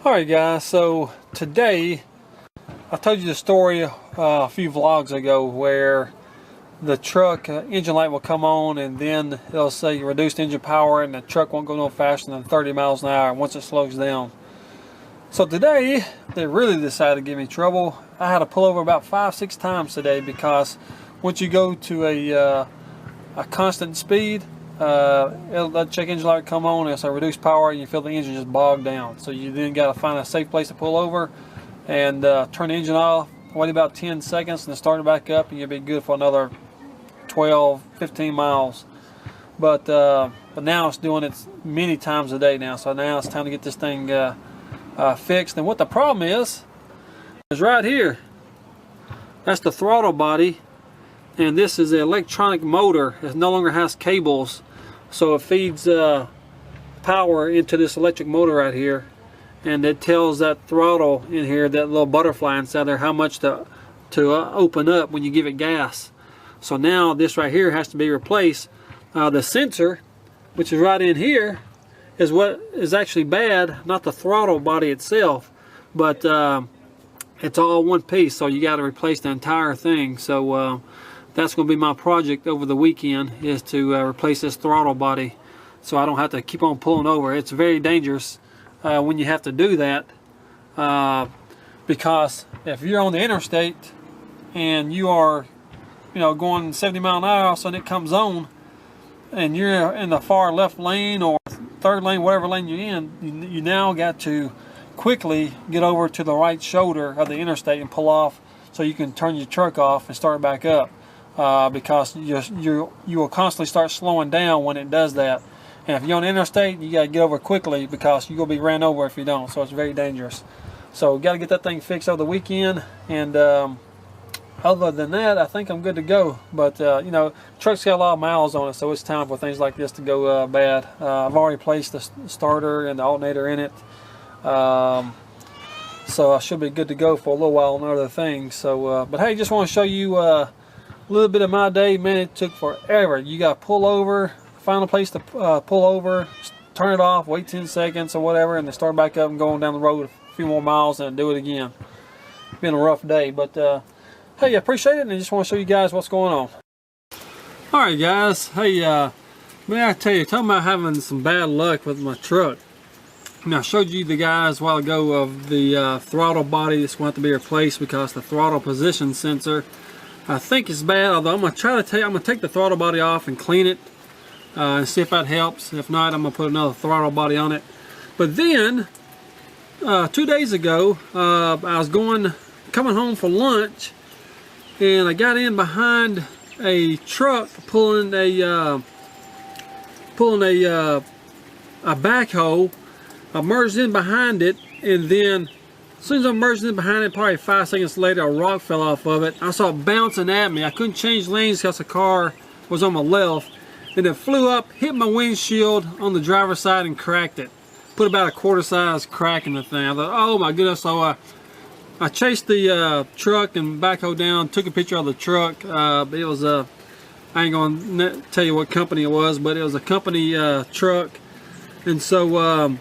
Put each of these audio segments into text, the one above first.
Alright guys, so today I told you the story a few vlogs ago where the truck engine light will come on and then it'll say reduced engine power and the truck won't go no faster than 30 miles an hour once it slows down. So today they really decided to give me trouble. I had to pull over about 5-6 times today because once you go to a constant speed, it'll let check engine light come on and it's a reduced power and you feel the engine just bog down. So you then got to find a safe place to pull over and turn the engine off, wait about 10 seconds and then start it back up and you'll be good for another 12-15 miles. But now it's doing it many times a day now, so now it's time to get this thing fixed. And what the problem is right here. That's the throttle body, and this is the electronic motor. It no longer has cables, so it feeds power into this electric motor right here, and it tells that throttle in here, that little butterfly inside there, how much to open up when you give it gas. So now this right here has to be replaced. The sensor, which is right in here, is what is actually bad, not the throttle body itself, but it's all one piece, so you got to replace the entire thing. So that's going to be my project over the weekend, is to replace this throttle body so I don't have to keep on pulling over. It's very dangerous when you have to do that, because if you're on the interstate and you are going 70 miles an hour, all of a sudden it comes on and you're in the far left lane or third lane, whatever lane you're in, you now got to quickly get over to the right shoulder of the interstate and pull off so you can turn your truck off and start back up, because you will constantly start slowing down when it does that. And if you're on the interstate, you got to get over quickly because you're going to be ran over if you don't, so it's very dangerous. So got to get that thing fixed over the weekend, and other than that, I think I'm good to go. But truck's got a lot of miles on it, so it's time for things like this to go bad. I've already placed the starter and the alternator in it, so I should be good to go for a little while on other things. So, but hey, just want to show you a little bit of my day. Man, it took forever. You got to pull over, find a place to pull over, turn it off, wait 10 seconds or whatever, and then start back up and go on down the road a few more miles and do it again. It's been a rough day, but hey, I appreciate it, and I just want to show you guys what's going on. Alright guys, hey, may I tell you, talking about having some bad luck with my truck. Now, I showed you the guys a while ago of the throttle body that's going to have to be replaced because the throttle position sensor, I think, is bad. Although I'm going to take the throttle body off and clean it and see if that helps. If not, I'm going to put another throttle body on it. But then, 2 days ago, I was coming home for lunch, and I got in behind a truck pulling a backhoe. I merged in behind it, and then as soon as I merged in behind it, probably 5 seconds later, a rock fell off of it. I saw it bouncing at me. I couldn't change lanes because the car was on my left, and it flew up, hit my windshield on the driver's side, and cracked it. Put about a quarter-size crack in the thing. I thought, oh my goodness! So I chased the truck and backhoe down, took a picture of the truck. It was I ain't gonna tell you what company it was, but it was a company truck. And so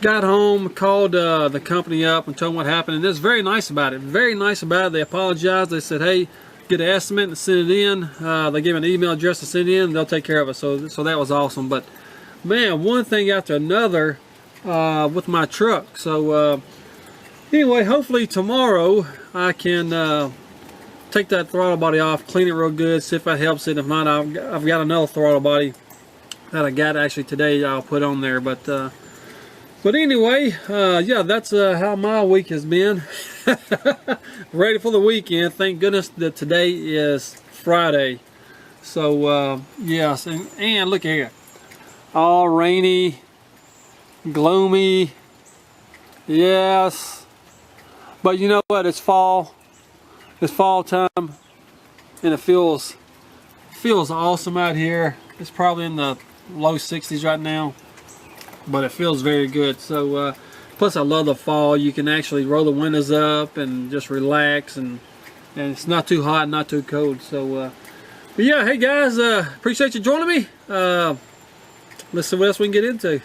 got home, called the company up and told them what happened, and they're very nice about it. Very nice about it. They apologized. They said, hey, get an estimate and send it in. They gave me an email address to send it in, and they'll take care of it. So that was awesome. But man, one thing after another with my truck. So anyway, hopefully tomorrow I can take that throttle body off, clean it real good, see if that helps it. If not, I've got another throttle body that I got actually today I'll put on there. But anyway, yeah, that's how my week has been. Ready for the weekend. Thank goodness that today is Friday. So yes, and look here, all rainy, gloomy. Yes, but you know what? It's fall. It's fall time, and it feels awesome out here. It's probably in the low 60s right now, but it feels very good. So plus I love the fall. You can actually roll the windows up and just relax, and it's not too hot, not too cold. So but yeah, hey guys, appreciate you joining me. Let's see what else we can get into.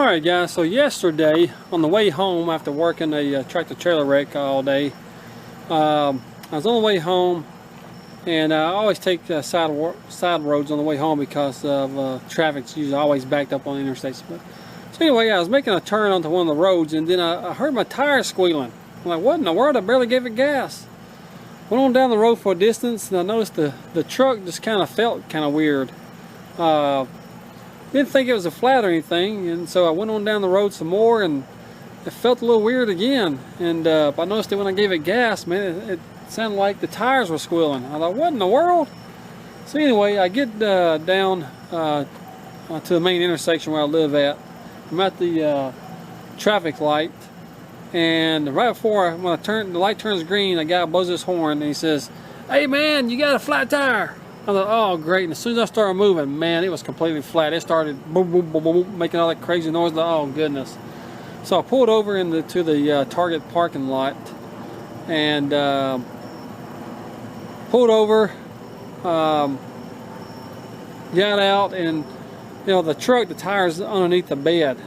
Alright guys, so yesterday on the way home after working a tractor trailer wreck all day, I was on the way home, and I always take side roads on the way home because of traffic's usually always backed up on the interstates. So anyway, I was making a turn onto one of the roads, and then I heard my tires squealing. I'm like, what in the world? I barely gave it gas. Went on down the road for a distance, and I noticed the truck just kind of felt kind of weird. Didn't think it was a flat or anything, and so I went on down the road some more, and it felt a little weird again. And I noticed that when I gave it gas, man, it sounded like the tires were squealing. I thought, what in the world? So anyway, I get down to the main intersection where I live at. I'm at the traffic light, and right before when the light turns green, a guy blows his horn and he says, "Hey man, you got a flat tire." I thought, oh great, and as soon as I started moving, man, it was completely flat. It started boom, boom, boom, boom, making all that crazy noise. Oh goodness. So I pulled over to the Target parking lot, and pulled over, got out, and you know, the tires underneath the bed.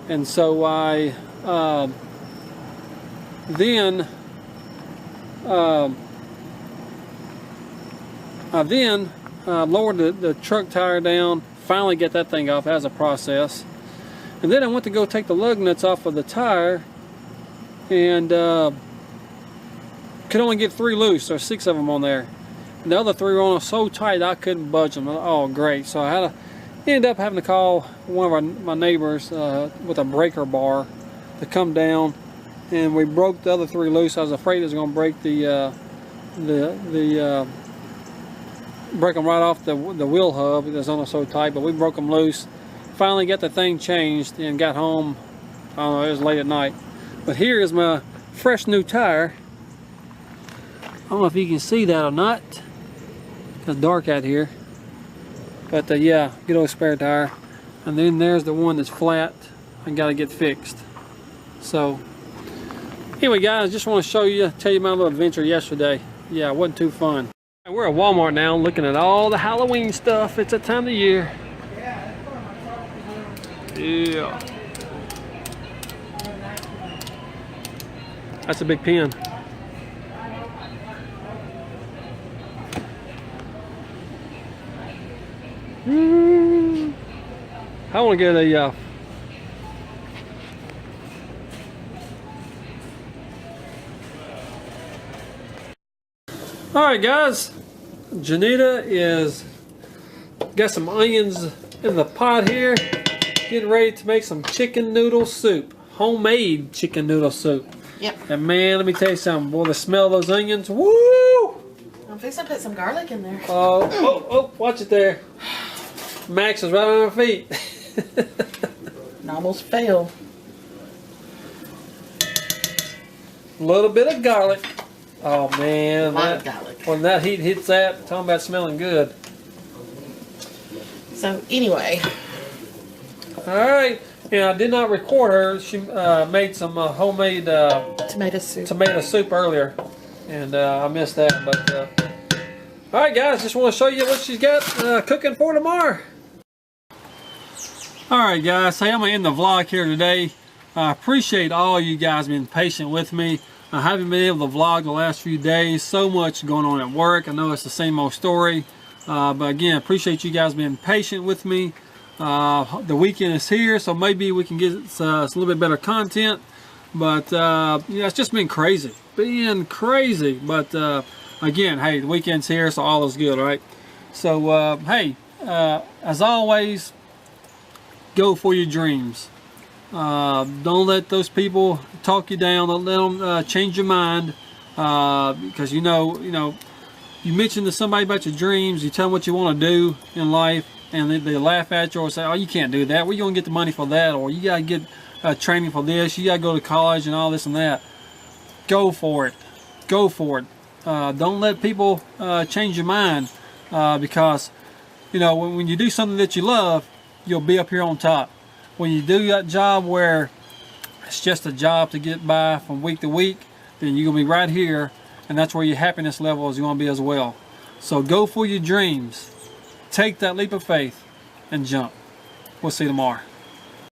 And so I then lowered the truck tire down, finally get that thing off as a process. And then I went to go take the lug nuts off of the tire, and could only get 3 loose. There's 6 of them on there. And the other 3 were on so tight I couldn't budge them. Oh great. So I ended up having to call one of my neighbors with a breaker bar to come down, and we broke the other 3 loose. I was afraid it was going to break break them right off the wheel hub. It was on so tight, but we broke them loose. Finally got the thing changed and got home. I don't know, it was late at night. But here is my fresh new tire. I don't know if you can see that or not. It's dark out here. But yeah, good old spare tire. And then there's the one that's flat and got to get fixed. So anyway guys, just want to tell you my little adventure yesterday. Yeah, it wasn't too fun. We're at Walmart now looking at all the Halloween stuff. It's that time of year. Yeah. That's a big pen. I want to get a Alright guys, Janita is got some onions in the pot here, getting ready to make some chicken noodle soup. Homemade chicken noodle soup. Yep. And man, let me tell you something, boy, the smell of those onions, woo! I'm fixing to put some garlic in there. Oh, watch it there. Max is right on her feet. I almost failed. A little bit of garlic. Oh man, A lot of garlic. When that heat hits that, talking about smelling good. So anyway. Alright, and I did not record her. She made some homemade Tomato soup earlier, and I missed that. But alright guys, just want to show you what she's got cooking for tomorrow. Alright guys, hey, I'm going to end the vlog here today. I appreciate all you guys being patient with me. I haven't been able to vlog the last few days. So much going on at work. I know it's the same old story. But again, appreciate you guys being patient with me. The weekend is here, so maybe we can get a little bit better content. But yeah, it's just been crazy. But again, hey, the weekend's here, so all is good, right? So hey, as always, go for your dreams. Don't let those people talk you down. Don't let them change your mind, because you mention to somebody about your dreams, you tell them what you want to do in life, and they laugh at you or say, oh, you can't do that, where you gonna get the money for that, or you gotta get training for this, you gotta go to college and all this and that. Go for it. Don't let people change your mind, because when you do something that you love, you'll be up here on top. When you do that job where it's just a job to get by from week to week, then you're going to be right here, and that's where your happiness level is going to be as well. So go for your dreams. Take that leap of faith and jump. We'll see you tomorrow.